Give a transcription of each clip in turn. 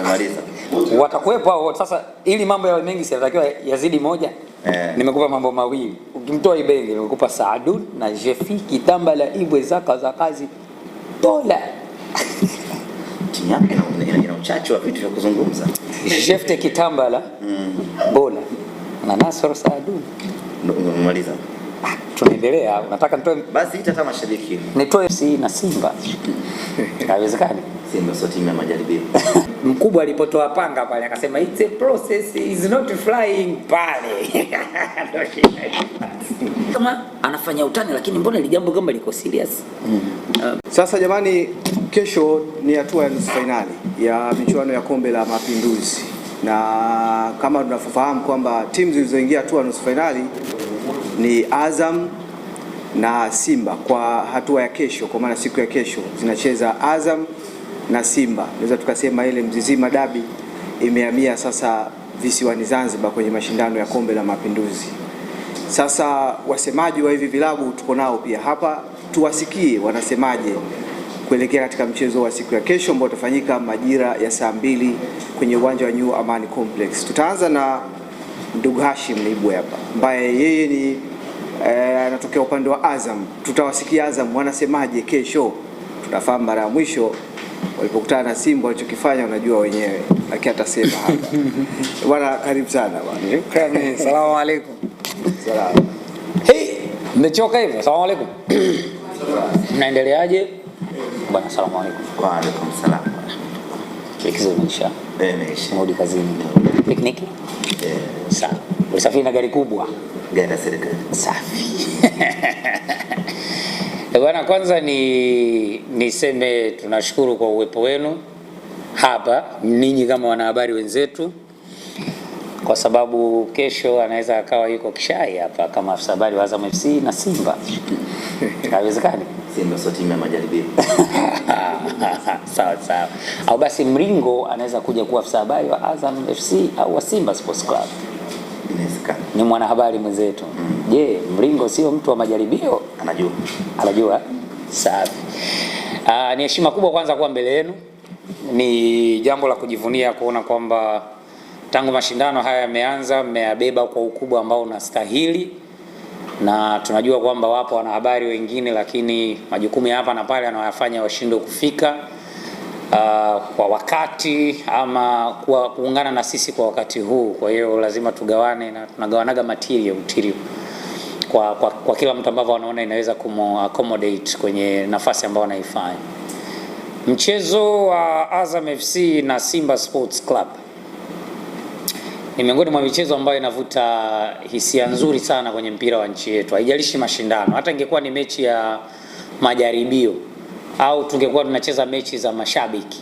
Maliza. Watakuwepo hao sasa, ili mambo yawe mengi sinatakiwa yazidi moja. Nimekupa mambo mawili. Ukimtoa Ibenge nimekupa Saadun na Jefi Kitambala Ibwe Zaka za kazi Bola. Timu yake ina uchache wa vitu vya kuzungumza. Jefte Kitambala Bola na Nasr Saadun. Maliza. Tunaendelea, unataka nitoe basi ita kama mashabiki. Nitoe FC na Simba. Haiwezekani. Simba sio timu ya majaribio. Mkubwa alipotoa panga pale akasema it's a process, is not flying pale. Kama anafanya utani lakini mbona ile jambo kama liko serious? Sasa jamani, kesho ni hatua ya nusu finali ya michuano ya Kombe la Mapinduzi, na kama tunafahamu kwamba timu zilizoingia hatua ya nusu finali ni Azam na Simba kwa hatua ya kesho, kwa maana siku ya kesho zinacheza Azam na Simba. Naweza tukasema ile Mzizima Dabi imehamia sasa visiwani Zanzibar kwenye mashindano ya Kombe la Mapinduzi. Sasa wasemaji wa hivi vilabu tuko nao pia hapa, tuwasikie wanasemaje kuelekea katika mchezo wa siku ya kesho ambao utafanyika majira ya saa 2 kwenye uwanja wa New Amani Complex. Tutaanza na ndugu Hashim Ibwe hapa ambaye yeye ni anatokea upande wa Azam. Tutawasikia Azam wanasemaje kesho. Tunafahamu mara ya mwisho walipokutana na Simba walichokifanya unajua wenyewe, lakini atasema hapa. Bwana karibu sana bwana. Karibu. Asalamu alaykum. Salamu. Hey, mmechoka hivyo? Asalamu alaykum. Mnaendeleaje? Bwana asalamu alaykum. Wa alaykum salaam. Likizo imeisha. Imeisha. Mudi kazini. Pikniki? Sawa. Usafiri na gari kubwa. Gari la serikali. Safi. Bwana, kwanza niseme tunashukuru kwa uwepo wenu hapa ninyi kama wanahabari wenzetu, kwa sababu kesho anaweza akawa yuko Kishai hapa kama afisa habari wa Azam FC na Simba. Haiwezekani. Simba sio timu ya majaribio. Sawa sawa. Au basi Mringo anaweza kuja kuwa afisa habari wa Azam FC au wa Simba Sports Club. Inawezekana. Ni mwanahabari mwenzetu. Je, Mringo sio mtu wa majaribio? Anajua. Safi. Ni heshima kubwa kwanza kuwa mbele yenu. Ni jambo la kujivunia kuona kwamba tangu mashindano haya yameanza mmeyabeba kwa ukubwa ambao unastahili, na tunajua kwamba wapo wanahabari wengine lakini majukumu hapa na pale yanawafanya washindwe kufika kwa wakati ama kuungana na sisi kwa wakati huu. Kwa hiyo lazima tugawane, na tunagawanaga material kwa kila mtu ambao anaona inaweza accommodate kwenye nafasi ambayo anaifanya. Mchezo wa Azam FC na Simba Sports Club ni miongoni mwa michezo ambayo inavuta hisia nzuri sana kwenye mpira wa nchi yetu. Haijalishi mashindano, hata ingekuwa ni mechi ya majaribio au tungekuwa tunacheza mechi za mashabiki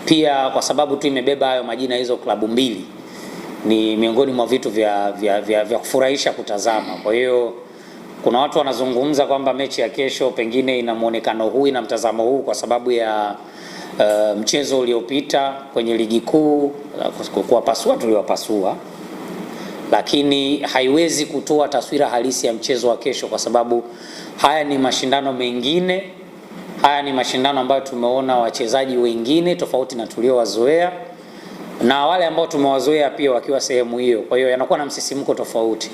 pia, kwa sababu tu imebeba hayo majina hizo klabu mbili, ni miongoni mwa vitu vya kufurahisha kutazama. Kwa hiyo kuna watu wanazungumza kwamba mechi ya kesho pengine ina muonekano huu na mtazamo huu kwa sababu ya mchezo uliopita kwenye ligi kuu, kuwapasua tuliwapasua, lakini haiwezi kutoa taswira halisi ya mchezo wa kesho kwa sababu haya ni mashindano mengine. Haya ni mashindano ambayo tumeona wachezaji wengine tofauti na tuliowazoea na wale ambao tumewazoea pia wakiwa sehemu hiyo. Kwa hiyo yanakuwa na msisimko tofauti.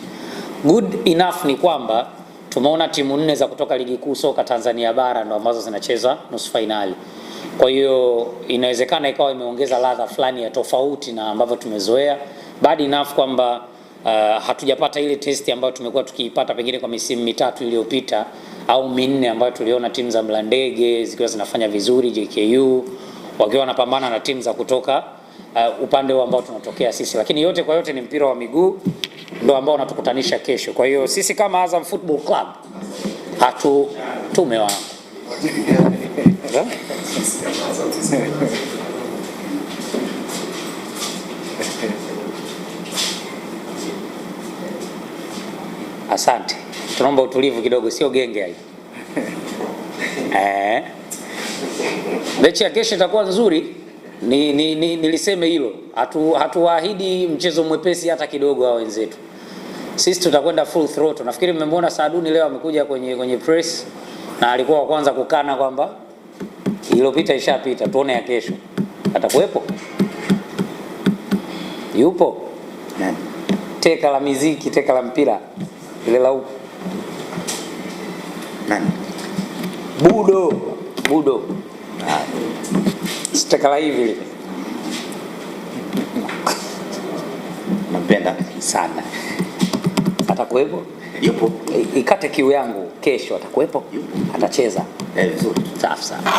Good enough ni kwamba tumeona timu 4 za kutoka ligi kuu soka Tanzania bara ndo ambazo zinacheza nusu finali. Kwa hiyo inawezekana ikawa imeongeza ladha fulani ya tofauti na ambavyo tumezoea. Bad enough kwamba hatujapata ile testi ambayo tumekuwa tukiipata pengine kwa misimu 3 iliyopita au 4 ambayo tuliona timu za Mlandege zikiwa zinafanya vizuri, JKU wakiwa wanapambana na timu za kutoka upande wa ambao tunatokea sisi. Lakini yote kwa yote ni mpira wa miguu ndio ambao unatukutanisha kesho. Kwa hiyo sisi kama Azam Football Club tumewa Asante. Tunaomba utulivu kidogo, sio genge hili. Mechi ya kesho itakuwa nzuri. Niliseme hilo. Hatuahidi mchezo mwepesi hata kidogo hao wenzetu. Sisi tutakwenda full throttle. Nafikiri mmemwona Saaduni leo amekuja kwenye press na alikuwa wa kwanza kukana kwamba iliyopita ishapita, tuone ya kesho. Atakuwepo? Yupo? Nani? Teka la miziki, teka la mpira. Ile la huko. Nani? Budo. Teka la hivi. Nampenda sana. Atakuwepo? Yupo. Ikate kiu yangu, kesho atakuwepo? Yupo. Atacheza. Vizuri. Safi sana.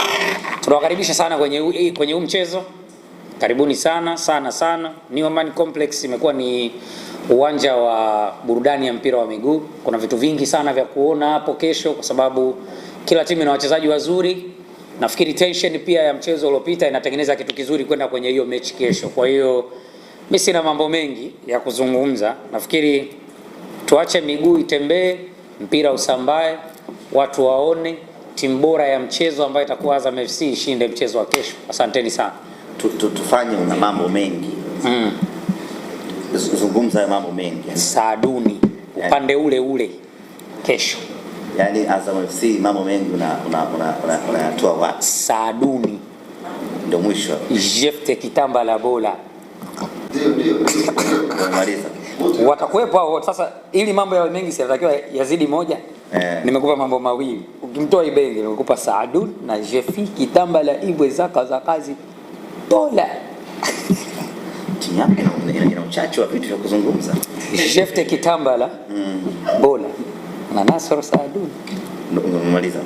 Tunawakaribisha sana kwenye huu mchezo. Karibuni sana. New Amani Complex imekuwa ni uwanja wa burudani ya mpira wa miguu. Kuna vitu vingi sana vya kuona hapo kesho kwa sababu kila timu ina wachezaji wazuri. Nafikiri tension pia ya mchezo uliopita inatengeneza kitu kizuri kwenda kwenye hiyo mechi kesho. Kwa hiyo mimi sina mambo mengi ya kuzungumza. Nafikiri tuache miguu itembee, mpira usambae, watu waone timu bora ya mchezo ambayo itakuwa Azam FC ishinde mchezo wa kesho. Asanteni sana. Tufanye una mambo mengi. Zungumza mambo mengi. Saaduni upande ule kesho. Yaani Azam FC mambo mengi unayatoa wapi? Saaduni ndio mwisho. Jefte kitamba la bola. Ndio. Tumemaliza. Watakuwepo hao sasa, ili mambo yawe mengi sinatakiwa yazidi moja. Nimekupa mambo mawili. Ukimtoa Ibenge nimekupa Saadun na Jefi kitamba la ibwe zaka za kazi bola. Timu yako ina uchache wa vitu vya kuzungumza. Jefte kitamba la bola na Nasr Saadun. Umemaliza.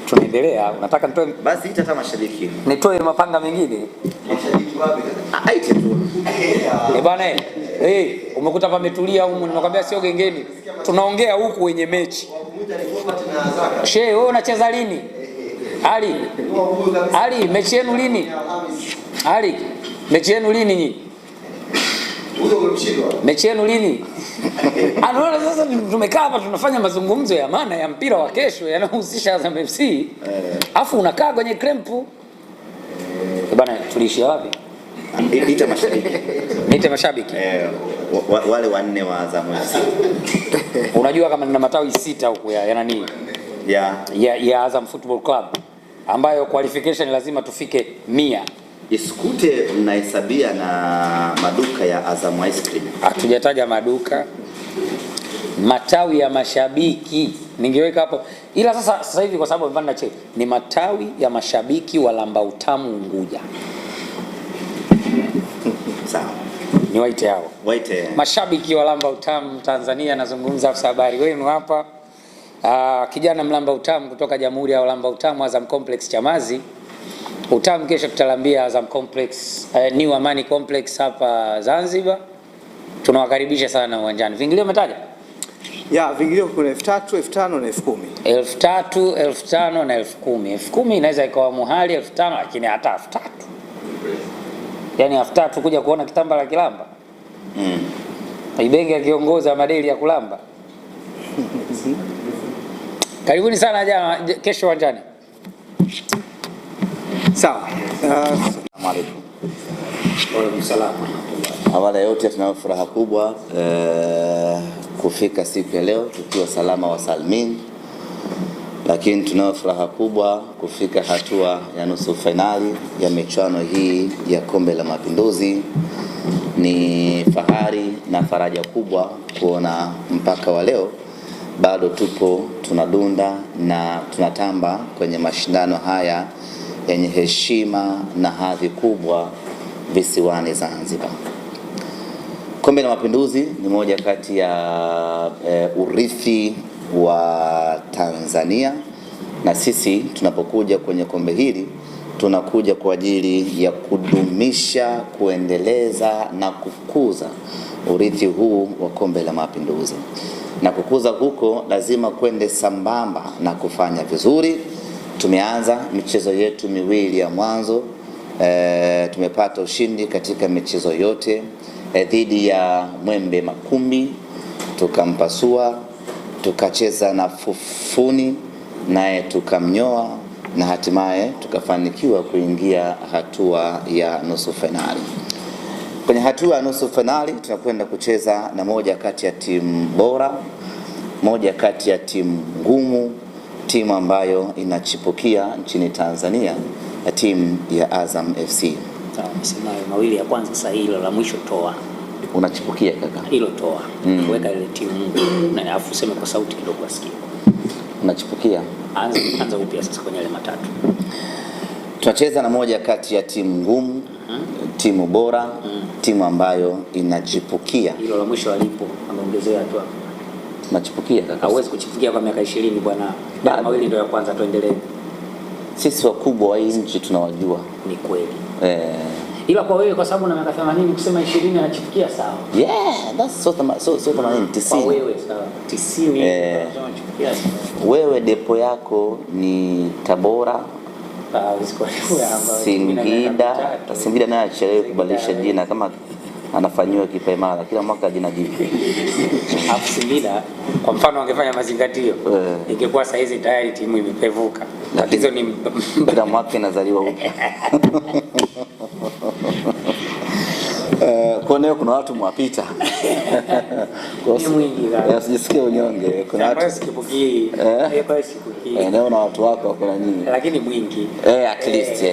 Tunaendelea. Unataka nitoe basi ita kama mashabiki. Nitoe mapanga mengine. Mashabiki wapi? Aite tu. Bwana umekuta pametulia humu, nimekwambia sio gengeni. Tunaongea huku wenye mechi. Wewe unacheza lini? Ali, mechi yenu lini? Ali, mechi yenu lini nyinyi? Mechi yenu lini? Anaona sasa tumekaa hapa tunafanya mazungumzo ya maana ya mpira wa kesho yanayohusisha Azam FC. Afu unakaa kwenye krempu. Bwana tuliishia wapi? Ita mashabiki. Niite mashabiki. Wale wanne wa Azam FC. Unajua kama nina matawi 6 huko ya nani? Ya Azam Football Club ambayo qualification lazima tufike 100. Isikute mnahesabia na maduka ya Azam Ice Cream. Hatujataja maduka. Matawi ya mashabiki ningeweka hapo. Ila sasa hivi kwa sababu mpanda cheki ni matawi ya mashabiki wa Lamba Utamu Unguja. Sawa. Ni waite hao. Waite. Mashabiki wa Lamba Utamu Tanzania, nazungumza afisa habari wenu hapa. Kijana Mlamba Utamu kutoka Jamhuri ya Lamba Utamu Azam Complex Chamazi. Utamu kesho tutalambia Azam Complex, New Amani Complex hapa Zanzibar. Tunawakaribisha sana uwanjani. Vingilio umetaja? Vingilio kuna 3,000, 5,000 na 10,000. 3,000, 5,000 na 10,000. 10,000 inaweza ikawa muhali 5,000 lakini hata 3,000. Yaani 3,000 kuja kuona kitamba la kilamba. Ibenge akiongoza madeli ya kulamba. Karibuni sana kesho uwanjani. Sawa. Assalamu alaykum. Awali yote tunayo furaha kubwa kufika siku ya leo tukiwa salama wa salmin, lakini tunayo furaha kubwa kufika hatua ya nusu finali ya michuano hii ya Kombe la Mapinduzi. Ni fahari na faraja kubwa kuona mpaka wa leo bado tupo tunadunda na tunatamba kwenye mashindano haya yenye heshima na hadhi kubwa visiwani Zanzibar. Kombe la Mapinduzi ni moja kati ya urithi wa Tanzania, na sisi tunapokuja kwenye kombe hili tunakuja kwa ajili ya kudumisha, kuendeleza na kukuza urithi huu wa Kombe la Mapinduzi. Na kukuza huko lazima kwende sambamba na kufanya vizuri. Tumeanza michezo yetu miwili ya mwanzo, tumepata ushindi katika michezo yote. Dhidi ya Mwembe Makumbi tukampasua, tukacheza na Fufuni naye tukamnyoa, na hatimaye tukafanikiwa kuingia hatua ya nusu finali. Kwenye hatua ya nusu finali tunakwenda kucheza na moja kati ya timu bora, moja kati ya timu ngumu, timu ambayo inachipukia nchini Tanzania, timu ya Azam FC. Sawa, umesema mawili ya kwanza, sasa hilo la mwisho toa. Unachipukia kaka. Hilo toa. Weka ile timu na alafu useme kwa sauti kidogo asikie. Unachipukia. Anza upya sasa kwenye ile matatu. Tunacheza na moja kati ya timu ngumu, timu bora, timu ambayo inachipukia. Hilo la mwisho alipo ameongezea tu hapo. Unachipukia kaka. Hauwezi kuchipukia kwa miaka 20 bwana. Mawili ndio ya kwanza, tuendelee. Sisi wakubwa wa hii nchi tunawajua. Ni kweli. Ila kwa wewe kwa sababu una miaka 80 kusema 20 anachipukia sawa. Yeah, that's so 80 90. Kwa wewe sawa. 90 anachipukia sawa. Wewe depo yako ni Tabora, Singida naye achelewe kubadilisha jina kama anafanyiwa kipaimara kila mwaka jina jipya. Hapo Singida kwa mfano angefanya mazingatio ingekuwa saa hizi tayari timu imepevuka. Tatizo ni kila mwaka inazaliwa upya. Kwa leo kuna watu mwapita. Kwa mwingi sana. Usijisikie unyonge. Kuna watu sikipokii. Kwa sikipokii. Leo na watu wako wako na nini? Lakini mwingi. At least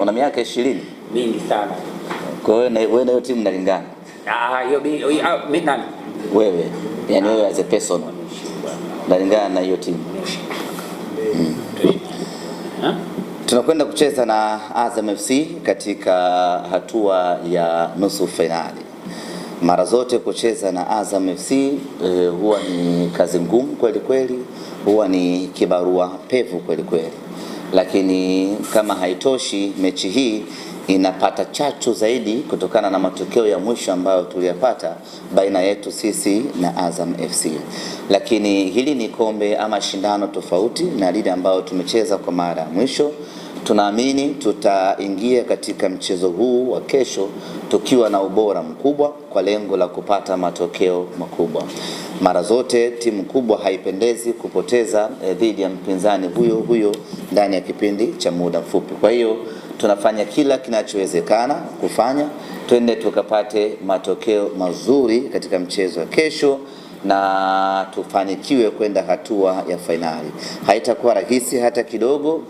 una miaka 20. Mingi sana. Kwa hiyo wewe na hiyo timu mnalingana. Mimi nani? Wewe. Yaani wewe as a person. Mnalingana na hiyo timu. Tunakwenda kucheza na Azam FC katika hatua ya nusu finali. Mara zote kucheza na Azam FC huwa ni kazi ngumu kweli kweli, huwa ni kibarua pevu kweli kweli. Lakini kama haitoshi, mechi hii inapata chachu zaidi kutokana na matokeo ya mwisho ambayo tuliyapata baina yetu sisi na Azam FC. Lakini hili ni kombe ama shindano tofauti na lile ambalo tumecheza kwa mara ya mwisho. Tunaamini tutaingia katika mchezo huu wa kesho tukiwa na ubora mkubwa kwa lengo la kupata matokeo makubwa. Mara zote timu kubwa haipendezi kupoteza dhidi ya mpinzani huyo ndani ya kipindi cha muda mfupi. Kwa hiyo tunafanya kila kinachowezekana kufanya twende tukapate matokeo mazuri katika mchezo wa kesho na tufanikiwe kwenda hatua ya fainali. Haitakuwa rahisi hata kidogo.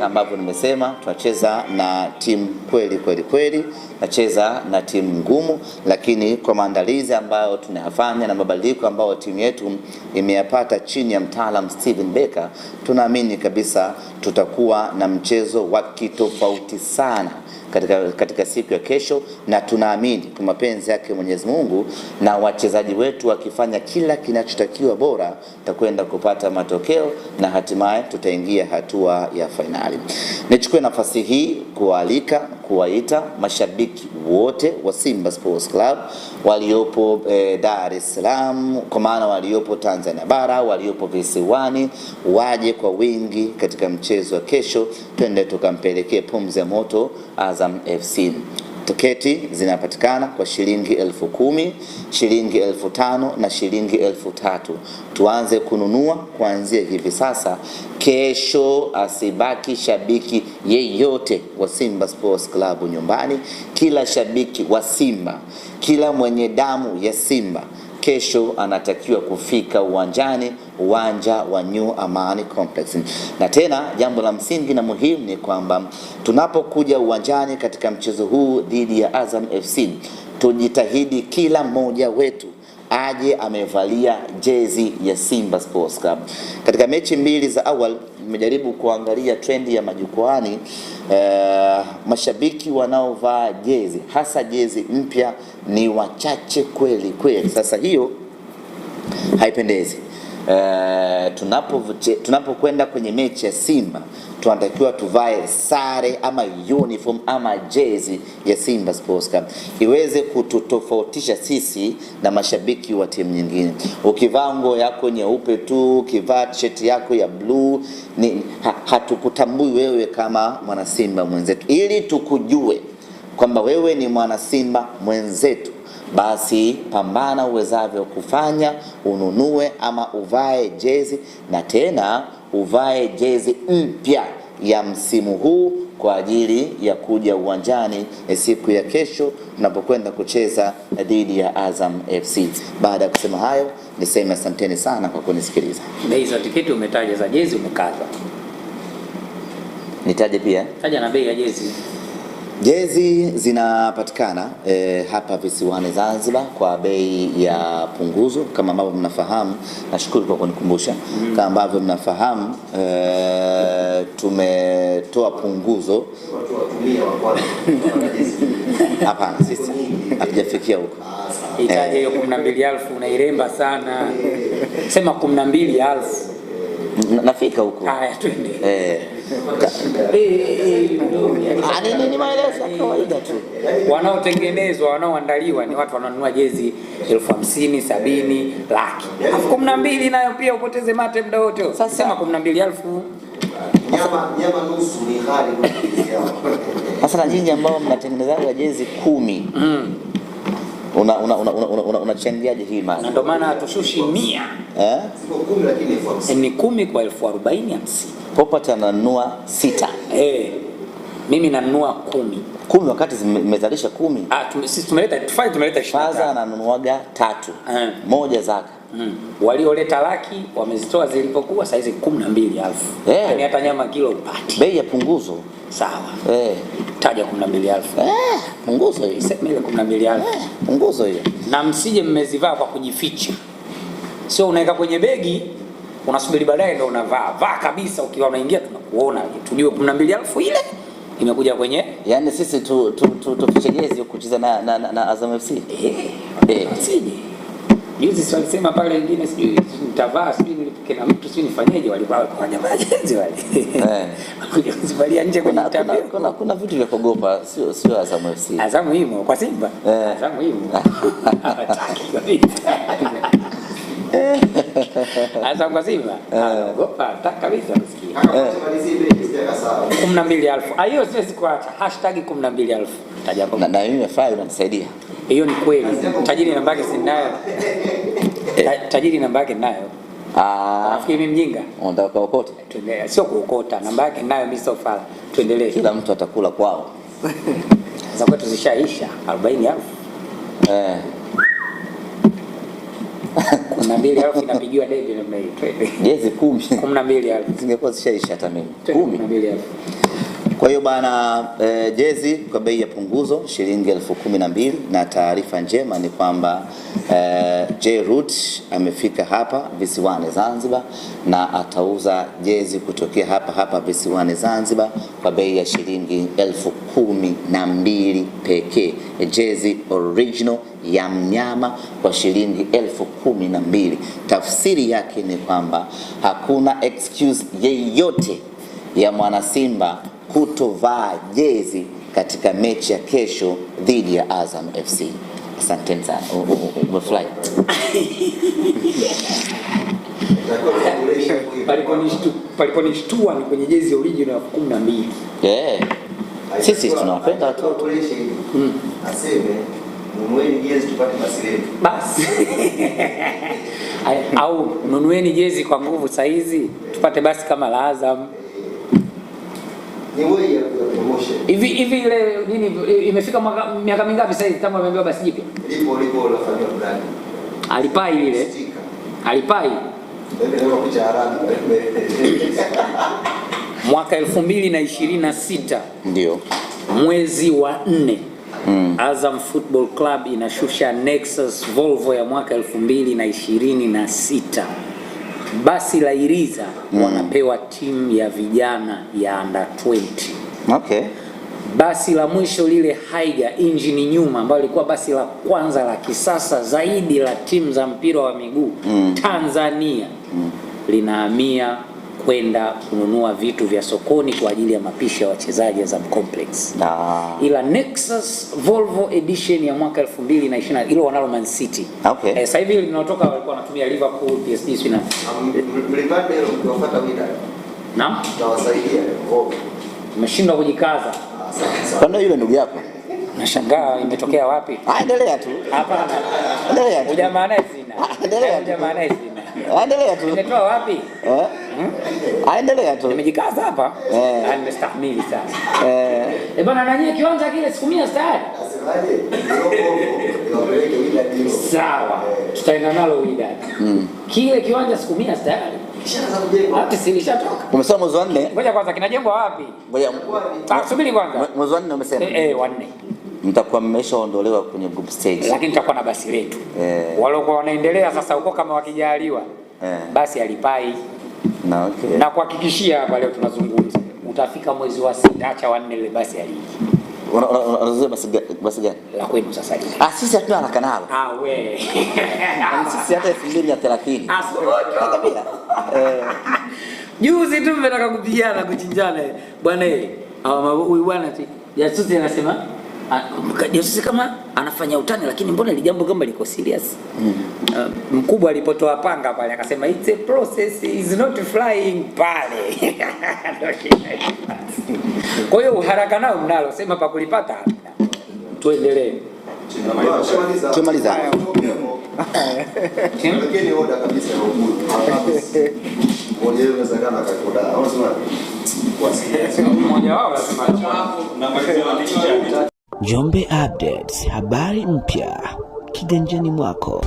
Ambavyo nimesema tunacheza na timu kweli, tunacheza na timu ngumu, lakini kwa maandalizi ambayo tunayafanya na mabadiliko ambayo timu yetu imeyapata chini ya mtaalamu Steven Becker, tunaamini kabisa tutakuwa na mchezo wa kitofauti sana katika siku ya kesho, na tunaamini kwa mapenzi yake Mwenyezi Mungu na wachezaji wetu wakifanya kila kinachotakiwa bora tutakwenda kupata matokeo na hatimaye tutaingia hatua ya fainali. Nichukue nafasi hii kuwaita mashabiki wote wa Simba Sports Club waliopo Dar es Salaam, kwa maana waliopo Tanzania bara, waliopo visiwani, waje kwa wingi katika mchezo wa kesho, twende tukampelekee pumzi ya moto Azam FC. Tiketi zinapatikana kwa shilingi 10,000, shilingi 5,000 na shilingi 3,000. Tuanze kununua kuanzia hivi sasa. Kesho asibaki shabiki yeyote wa Simba Sports Club nyumbani. Kila shabiki wa Simba, kila mwenye damu ya Simba kesho anatakiwa kufika uwanjani, uwanja wa New Amani Complex. Na tena jambo la msingi na muhimu ni kwamba tunapokuja uwanjani katika mchezo huu dhidi ya Azam FC, tujitahidi kila mmoja wetu aje amevalia jezi ya Simba Sports Club. Katika mechi mbili za awali nimejaribu kuangalia trendi ya majukwaani, mashabiki wanaovaa jezi hasa jezi mpya ni wachache kweli. Sasa hiyo haipendezi. Tunapokwenda kwenye mechi ya Simba tunatakiwa tuvae sare ama uniform ama jezi ya Simba Sports Club iweze kututofautisha sisi na mashabiki wa timu nyingine. Ukivaa nguo yako nyeupe tu, ukivaa t-shirt yako ya blue, hatukutambui wewe kama mwana Simba mwenzetu. Ili tukujue kwamba wewe ni mwana Simba mwenzetu, basi pambana uwezavyo kufanya ununue ama uvae jezi, na tena uvae jezi mpya ya msimu huu kwa ajili ya kuja uwanjani siku ya kesho tunapokwenda kucheza dhidi ya Azam FC. Baada ya kusema hayo, niseme asanteni sana kwa kunisikiliza. Bei za tiketi umetaja, za jezi umekata. Nitaje pia? Taja na bei ya jezi. Jezi zinapatikana hapa visiwani Zanzibar kwa bei ya punguzo kama ambavyo mnafahamu. Nashukuru kwa kunikumbusha. Kama ambavyo mnafahamu tumetoa punguzo. Hapana, sisi hatujafikia huko. Itaje hiyo 12,000 unairemba sana. Sema 12,000. Nafika huko. Haya twende. Ni maelezo kawaida tu. Wanaotengenezwa, wanaoandaliwa ni watu wananunua jezi 50,000, 70, laki. 12,000 nayo pia upoteze mate muda wote. Sasa sema 12,000. Nyama nusu ni hali kwa sasa na nyinyi ambao mnatengenezaga jezi 10. Unachangiaje hii mali? Na ndio maana hatushushi 100. Siko 10 lakini 10,000. Ni 10 kwa 40,000 50. Popote ananunua 6. Mimi nanunua 10. 10 wakati zimezalisha 10. Sisi tumeleta 25. Faza ananunuaga 3. Moja zaka. Walioleta laki wamezitoa zilipokuwa saizi 12,000. Yaani hata nyama kilo upati. Bei ya punguzo. Sawa. Taja 12,000. Punguzo hiyo. Sema ile 12,000. Punguzo hiyo. Na msije mmezivaa kwa kujificha. Sio unaweka kwenye begi, unasubiri baadaye ndio unavaa. Vaa kabisa ukiwa unaingia tunakuona. Tujue 12,000 ile imekuja kwenye. Yaani sisi tufiche jezi kucheza na Azam FC. Sije. Juzi walisema pale wengine sijui nitavaa sijui nilipike na mtu sijui nifanyeje walikuwa kwa jamaa jezi wale. Kuja kuzivalia nje kwenye tabia. Kuna vitu vya kuogopa sio Azam FC. Azam himo kwa Simba. Azam himo. Hataki kabisa. Azam kwa Simba. Ogopa hataki kabisa msikia. 12,000. Hiyo siwezi kuacha. #12,000. Taja hapo. Na mimi nimefurahi unanisaidia. Hiyo ni kweli. Tajiri namba yake sinayo. Tajiri namba yake ninayo. Nafikiri mimi mjinga. Unataka kuokota? Tuendelee. Sio kuokota, namba yake ninayo mimi so far. Tuendelee. Kila mtu atakula kwao. Za kwetu zishaisha 40,000. 12,000 inapigiwa debe namna hiyo. Jezi 10. 12,000. Zingekuwa zishaisha hata mimi. 10. 12,000. Kwa hiyo bana, jezi kwa bei ya punguzo shilingi 12,000, na taarifa njema ni kwamba J-Root amefika hapa visiwani Zanzibar na atauza jezi kutokea hapa visiwani Zanzibar kwa bei ya shilingi 12,000 pekee. Jezi original ya mnyama kwa shilingi 12,000. Tafsiri yake ni kwamba hakuna excuse yeyote ya mwana Simba kutovaa jezi katika mechi ya kesho dhidi ya Azam FC. Asante sana. Umefly. Paliponishtua ni kwenye jezi original ya 12. Sisi tunawapenda watoto. Aseme nunueni jezi tupate masileni. Basi. Au nunueni jezi kwa nguvu saizi tupate basi kama la Azam. Ni wewe ya promotion. Hivi ile nini imefika miaka mingapi sasa hivi kama ameambiwa basi jipya? Lipo lafanywa brand. Alipai ile. Alipai. Ndio picha haraka. Mwaka 2026 ndio mwezi wa 4 Azam Football Club inashusha Nexus Volvo ya mwaka 2026. Basi la Iriza wanapewa timu ya vijana ya under 20. Okay. Basi la mwisho lile Haiga engine nyuma ambalo lilikuwa basi la kwanza la kisasa zaidi la timu za mpira wa miguu Tanzania linahamia kwenda kununua vitu vya sokoni kwa ajili ya mapishi ya wachezaji Azam Complex. Ila Nexus Volvo edition ya mwaka 2020 ile wanalo Man City. Okay. Sasa hivi linatoka walikuwa wanatumia Liverpool, PSG sina. Mlipande hilo kufuata wida. Naam. Tutawasaidia Volvo. Umeshindwa kujikaza. Kwani yule ndugu yako? Nashangaa imetokea wapi? Endelea tu. Hapana. Endelea tu. Jamaa naye sina. Endelea tu. Jamaa naye sina. Endelea tu. Nimetoa wapi? Endelea tu. Nimejikaza hapa. Nimestahimili sana. Bwana nanyie kiwanja kile siku 100 tayari. Asemaje? Volvo Sawa. Tutaenda nalo Wydad. Kile kiwanja siku 100 tayari. Kishaanza kujengwa. Hata si lishatoka. Umesema mwezi wa 4? Ngoja kwanza kinajengwa wapi? Ngoja. Subiri kwanza. Mwezi wa 4 umesema? Wa 4. Mtakuwa mmeshaondolewa kwenye group stage. Lakini tutakuwa na basi letu. Waliokuwa wanaendelea sasa huko kama wakijaliwa. Basi alipai. Na okay. Na kuhakikishia hapa leo tunazungumza. Utafika mwezi wa 6 acha wa 4 ile basi aliji. Unazungumza basi gani? La kwenu sasa hivi. Sisi hatuna haraka nalo. We. Sisi hata 2030. Kabisa. Juzi tu mmetaka kupigana kuchinjana. Bwana huyu bwana jasusi anasema jasusi kama anafanya utani lakini mbona ile jambo kama liko serious. Mkubwa alipotoa panga pale akasema it's a process, is not flying pale. Kwa hiyo uharaka nao mnalo, sema pa kulipata. Tuendelee. Tumaliza. Lakini oda kabisa ya uhuru. Mmoja wao unawezekana akakoda. Unasema mmoja wao lazima Njombe Updates, habari mpya kiganjani mwako.